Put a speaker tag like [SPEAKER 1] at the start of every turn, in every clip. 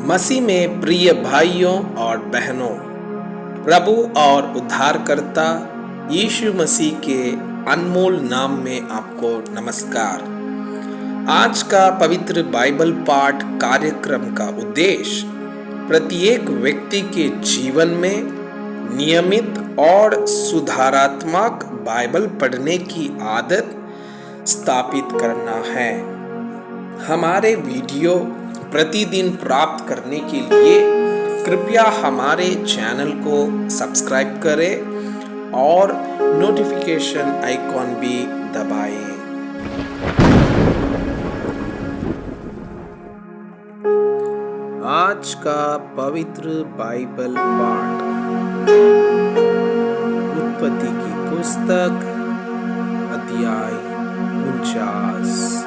[SPEAKER 1] मसीह में प्रिय भाइयों और बहनों, प्रभु और उद्धारकर्ता यीशु मसीह के अनमोल नाम में आपको नमस्कार। आज का पवित्र बाइबल पाठ कार्यक्रम का उद्देश्य प्रत्येक व्यक्ति के जीवन में नियमित और सुधारात्मक बाइबल पढ़ने की आदत स्थापित करना है। हमारे वीडियो प्रतिदिन प्राप्त करने के लिए कृपया हमारे चैनल को सब्सक्राइब करें और नोटिफिकेशन आइकॉन भी दबाएं। आज का पवित्र बाइबल पाठ उत्पत्ति की पुस्तक अध्याय 49।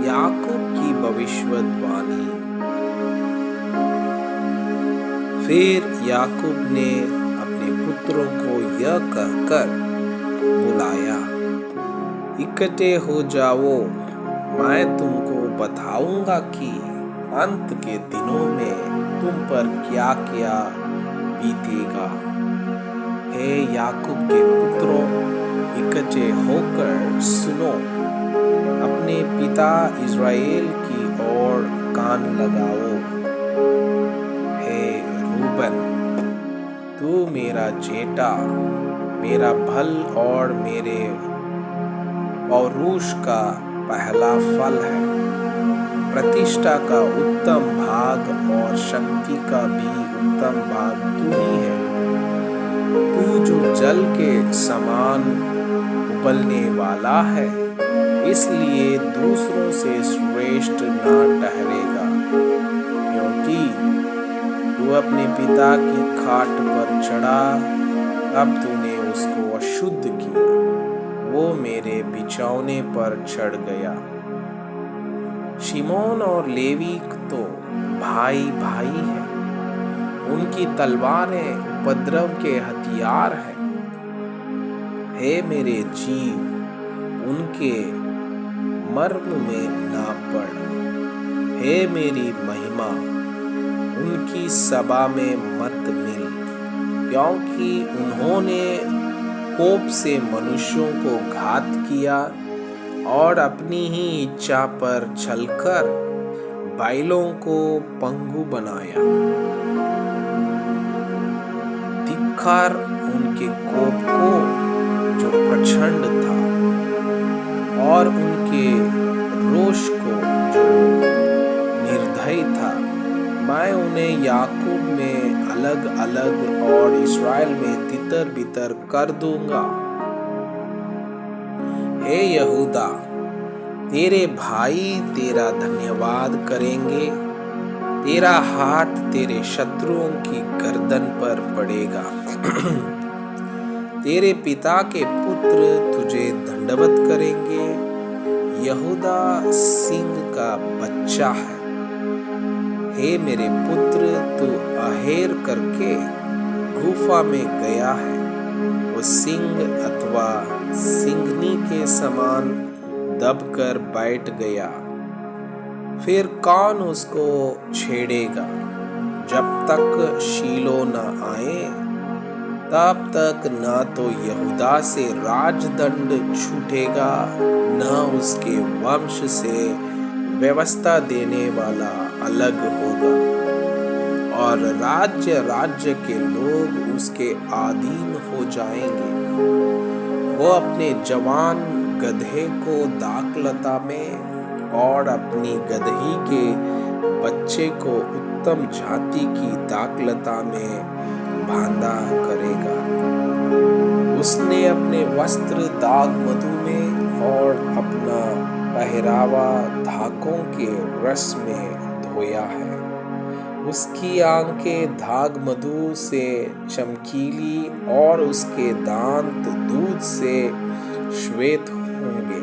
[SPEAKER 1] याकूब की भविष्यवाणी। फिर याकूब ने अपने पुत्रों को यह कहकर बुलाया, इकट्ठे हो जाओ, मैं तुमको बताऊंगा कि अंत के दिनों में तुम पर क्या क्या बीतेगा। हे याकूब के पुत्रों, इकट्ठे होकर सुनो, अपने पिता इज़राइल की ओर कान लगाओ। हे रूबन, तू मेरा जेठा, मेरा भल और मेरे पौरुष का पहला फल है। प्रतिष्ठा का उत्तम भाग और शक्ति का भी उत्तम भाग तू ही है। तू जो जल के समान उबलने वाला है, इसलिए दूसरों से श्रेष्ठ ना ठहरेगा, क्योंकि तू अपने पिता की खाट पर चढ़ा। अब तूने उसको अशुद्ध किया, वो मेरे बिछौने पर चढ़ गया। शिमोन और लेवी तो भाई भाई हैं, उनकी तलवारें उपद्रव के हथियार हैं। हे मेरे जीव, उनके मर्म में ना पड़। हे मेरी महिमा, उनकी सभा में मत मिल, क्योंकि उन्होंने कोप से मनुष्यों को घात किया और अपनी ही इच्छा पर चलकर बैलों को पंगु बनाया। धिक्कार उनके कोप को जो प्रचंड था और उनके रोष को जो निर्दयी था। मैं उन्हें याकूब में अलग अलग और इस्राएल में तितर बितर कर दूंगा। हे यहूदा, तेरे भाई तेरा धन्यवाद करेंगे, तेरा हाथ तेरे शत्रुओं की गर्दन पर पड़ेगा। तेरे पिता के पुत्र तुझे दंडवत करेंगे। यहूदा सिंह का बच्चा है। हे मेरे पुत्र, तू आहेर करके गुफा में गया है। वो सिंह अथवा सिंहनी के समान दबकर बैठ गया। फिर कौन उसको छेड़ेगा? जब तक शीलो न आए, तब तक न तो यहूदा से राजदंड छूटेगा, न उसके वंश से व्यवस्था देने वाला अलग होगा, और राज्य राज्य के लोग उसके अधीन हो जाएंगे। वो अपने जवान गधे को दाखलता में और अपनी गदही के बच्चे को उत्तम जाति की दाखलता में बांधा करेगा। उसने अपने वस्त्र दाग मधु में और अपना पहरावा धागों के रस में धोया है। उसकी आंखें धाग मधु से चमकीली और उसके दांत दूध से श्वेत होंगे।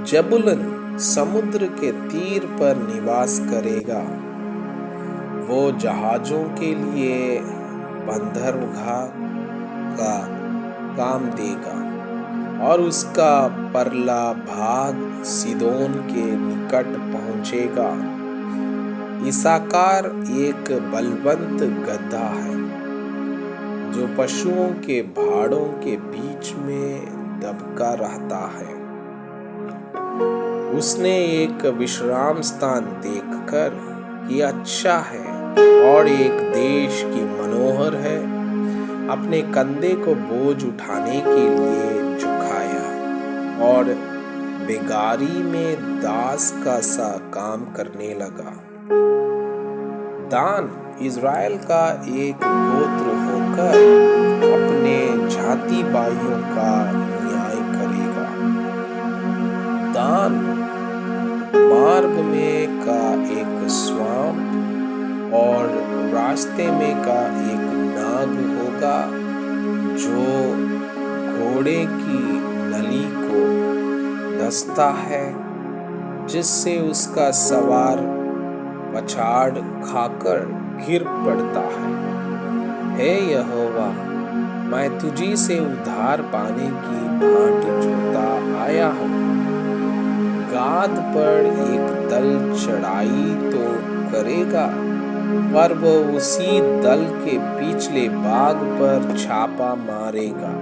[SPEAKER 1] जबूलन समुद्र के तीर पर निवास करेगा। वो जहाजों के लिए बंदरगाह का काम देगा और उसका परला भाग सिदोन के निकट पहुंच पहुंचेगा। इसाकार एक बलवंत गधा है जो पशुओं के भाड़ों के बीच में दबका रहता है। उसने एक विश्राम स्थान देखकर कि अच्छा है और एक देश की मनोहर है, अपने कंधे को बोझ उठाने के लिए झुकाया और बेगारी में दास का सा काम करने लगा। दान इज़राइल का एक गोत्र होकर अपने जाति भाइयों का न्याय करेगा। दान मार्ग में का एक स्वांप और रास्ते में का एक नाग होगा जो घोड़े की नली को दसता है, जिससे उसका सवार पछाड़ खाकर गिर पड़ता है। हे यहोवा, मैं तुझी से उद्धार पाने की भांट जोता आया हूँ। गाद पर एक दल चढ़ाई तो करेगा, पर वो उसी दल के पिछले भाग पर छापा मारेगा।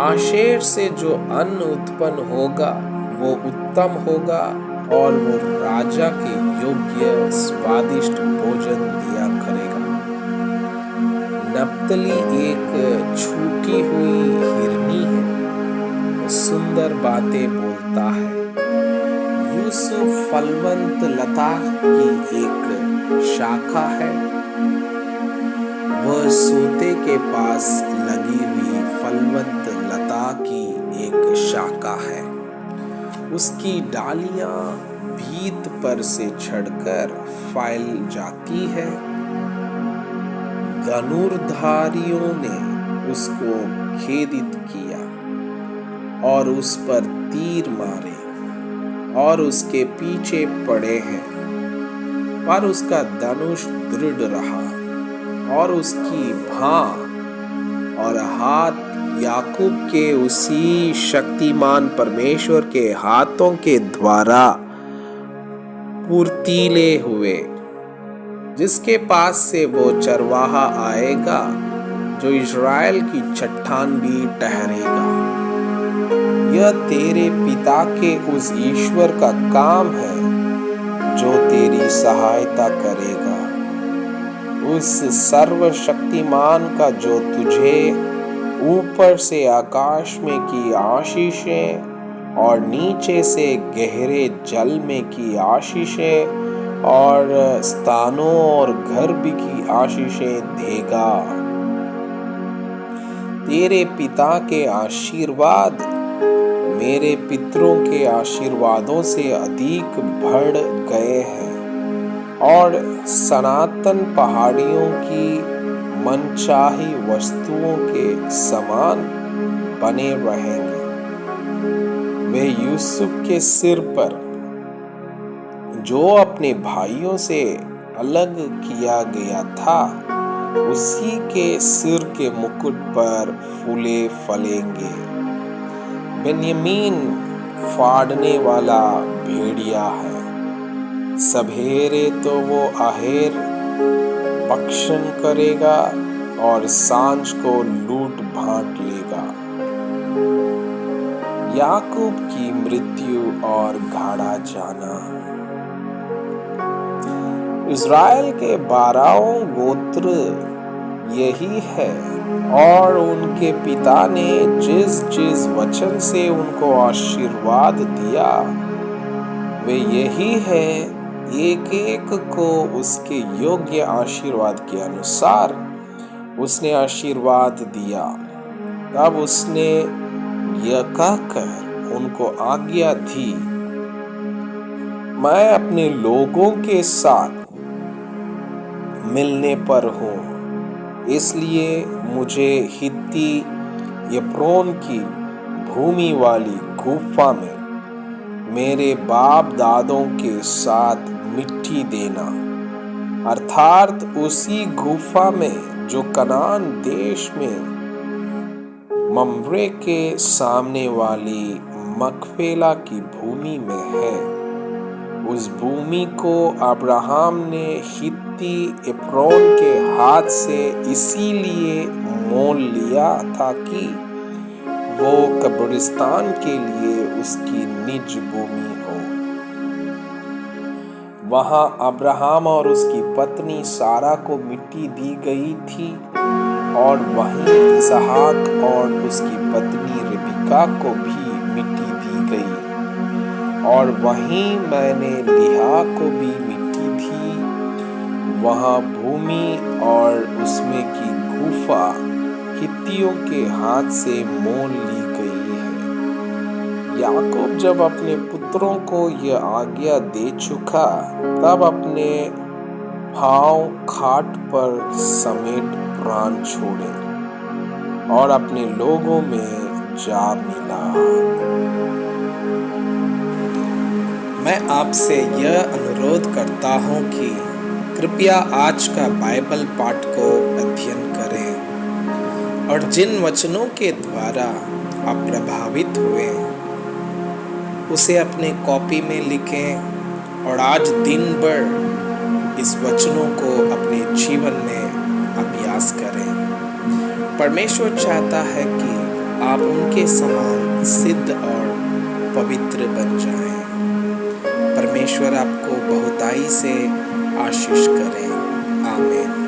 [SPEAKER 1] आशेर से जो अन्न उत्पन्न होगा वो उत्तम होगा और वो राजा के योग्य स्वादिष्ट भोजन दिया करेगा। नप्तली एक छूटी हुई हिरनी है, वो सुंदर बातें बोलता है। यूसुफ फलवंत लता की एक शाखा है, वह सोते के पास लगी हुई फलवंत लता की एक शाखा है। उसकी डालियां भीत पर से छड़कर फैल जाती है। धनुर्धारियों ने उसको खेदित किया और उस पर तीर मारे और उसके पीछे पड़े हैं, पर उसका धनुष दृढ़ रहा और उसकी भां और हाथ याकूब के उसी शक्तिमान परमेश्वर के हाथों के द्वारा फुर्तीले हुए, जिसके पास से वो चरवाहा आएगा जो इज़राइल की चट्टान भी ठहरेगा। यह तेरे पिता के उस ईश्वर का काम है जो तेरी सहायता करेगा, उस सर्वशक्तिमान का जो तुझे ऊपर से आकाश में की आशीषें और नीचे से गहरे जल में की आशीषें और स्थानों और गर्भ की आशीषें देगा। तेरे पिता के आशीर्वाद मेरे पितरों के आशीर्वादों से अधिक बढ़ गए हैं और सनातन पहाड़ियों की मनचाही वस्तुओं के समान बने रहेंगे। वे यूसुफ के सिर पर जो अपने भाइयों से अलग किया गया था, उसी के सिर के मुकुट पर फूले फलेंगे। बेन्यामीन फाड़ने वाला भेड़िया है, सवेरे तो वो आहेर भक्षण करेगा और सांझ को लूट भांट लेगा। याकूब की मृत्यु और गाड़ा जाना। इज़राइल के 12 गोत्र यही है और उनके पिता ने जिस जिस वचन से उनको आशीर्वाद दिया वे यही है, एक एक को उसके योग्य आशीर्वाद के अनुसार उसने आशीर्वाद दिया। तब उसने यह कहकर उनको आज्ञा दी, मैं अपने लोगों के साथ मिलने पर हूँ, इसलिए मुझे हित्ती यब्रोन की भूमि वाली गुफा में मेरे बाप दादों के साथ मिट्टी देना, अर्थात उसी गुफा में जो कनान देश में मम्रे के सामने वाली मकपेला की भूमि में है। उस भूमि को अब्राहम ने हित्ती एप्रोन के हाथ से इसीलिए मोल लिया था कि वो कब्रिस्तान के लिए उसकी निज भूमि हो। वहां अब्राहम और उसकी पत्नी सारा को मिट्टी दी गई थी और वहीं इसहाक और उसकी पत्नी रिबका को भी मिट्टी दी गई और वहीं मैंने लिहा को भी मिट्टी दी। वहां भूमि और उसमें की गुफा हित्तियों के हाथ से मोल ली गई है। याकूब जब अपने पुत्रों को यह आज्ञा दे चुका तब अपने पांव खाट पर समेट प्राण छोड़े और अपने लोगों में जा मिला। मैं आपसे यह अनुरोध करता हूँ कि कृपया आज का बाइबल पाठ को अध्ययन करें और जिन वचनों के द्वारा आप प्रभावित हुए उसे अपने कॉपी में लिखें और आज दिन भर इस वचनों को अपने जीवन में अभ्यास करें। परमेश्वर चाहता है कि आप उनके समान सिद्ध और पवित्र बन जाएं। परमेश्वर आपको बहुताई से आशीष करे। आमीन।